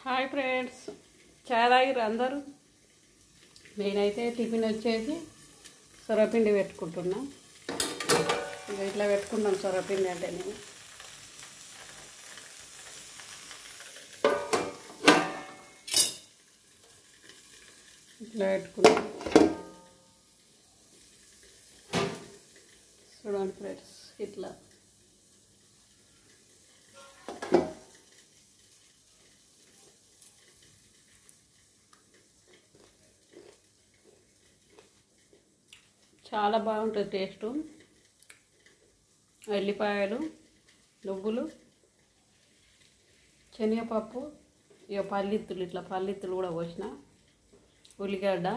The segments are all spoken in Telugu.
హాయ్ ఫ్రెండ్స్, చాయ్ తాగిర్రు అందరూ. నేనైతే టిఫిన్ వచ్చేసి సొరపిండి పెట్టుకుంటున్నా. ఇక ఇట్లా పెట్టుకుంటాం సొరపిండి అంటే నేను ఇట్లా పెట్టుకున్నాను. చూడండి ఫ్రెండ్స్, ఇట్లా చాలా బాగుంటుంది టేస్టు. ఎల్లిపాయలు, నువ్వులు, శనగపప్పు, ఇక పల్లిత్తులు, ఇట్లా పల్లిత్తులు కూడా పోసిన, ఉల్లిగడ్డ,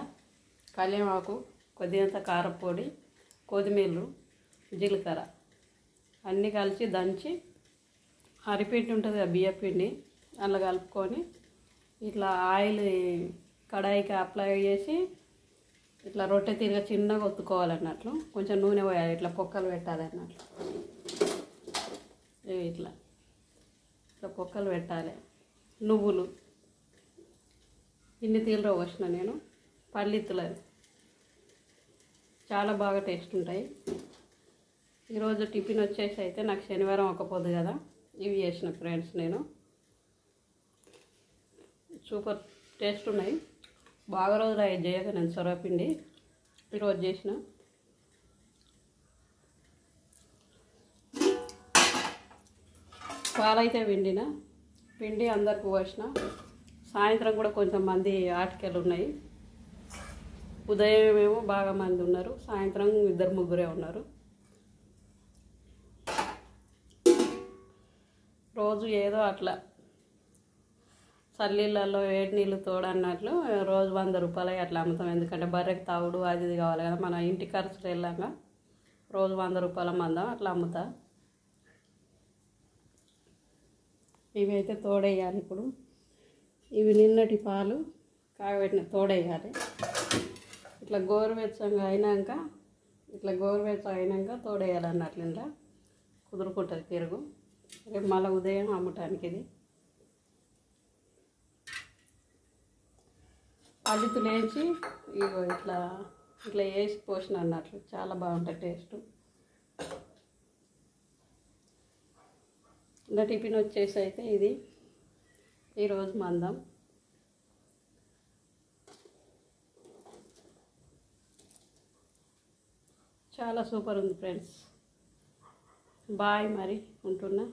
కళ్యామాకు, కొద్దిగంత కారపొడి, కొత్తిమీర, జీలకర్ర అన్నీ కలిసి దంచి అరిపిండి ఉంటుంది కదా, బియ్యపిండి, అలా కలుపుకొని ఇట్లా ఆయిల్ కడాయికి అప్లై చేసి ఇట్లా రొట్టె తీరుగా చిన్నగా ఒత్తుకోవాలన్నట్లు. కొంచెం నూనె పోయాలి, ఇట్లా పొక్కలు పెట్టాలి అన్నట్లు. ఇట్లా ఇట్లా పొక్కలు పెట్టాలి. నువ్వులు ఇన్ని తీరులో పోసిన నేను, పల్లిత్తులు చాలా బాగా టేస్ట్ ఉంటాయి. ఈరోజు టిఫిన్ వచ్చేసి అయితే నాకు శనివారం ఒకపోద్దు కదా, ఇవి చేసిన ఫ్రెండ్స్. నేను సూపర్ టేస్ట్ ఉన్నాయి. బాగా రోజులు అవి చేయక నేను సొరపిండి ఈరోజు చేసిన. పాలైతే పిండి అందరికి పోసిన. సాయంత్రం కూడా కొంచెం మంది ఆటికెళ్ళు ఉన్నాయి. ఉదయం ఏమో బాగా మంది ఉన్నారు, సాయంత్రం 2-3 ఉన్నారు. రోజు ఏదో అట్లా చల్లీళ్ళల్లో వేడి నీళ్ళు తోడన్నట్లు రోజు 100 రూపాయలు అట్లా అమ్ముతాం. ఎందుకంటే బర్రెకి తాగుడు అది ఇది కావాలి కదా, మన ఇంటి ఖర్చులు వెళ్ళాక రోజు 100 రూపాయల మందం అట్లా అమ్ముతా. ఇవి అయితే తోడేయాలి. ఇప్పుడు ఇవి నిన్నటి పాలు కాగబెట్టిన తోడేయాలి. ఇట్లా గోరువెచ్చగా అయినాక తోడేయాలి అన్నట్లు. ఇలా కుదురుకుంటుంది పెరుగు. రేపు మళ్ళీ ఉదయం అమ్మటానికి ఇది పల్లితులు వేసి ఇగో ఇట్లా వేసి పోసిన అన్నట్లు. చాలా బాగుంటుంది టేస్ట్. ఇంకా టిఫిన్ వచ్చేసి అయితే ఇది ఈరోజు మందం. చాలా సూపర్ ఉంది ఫ్రెండ్స్. బాయ్, మరి ఉంటున్నా.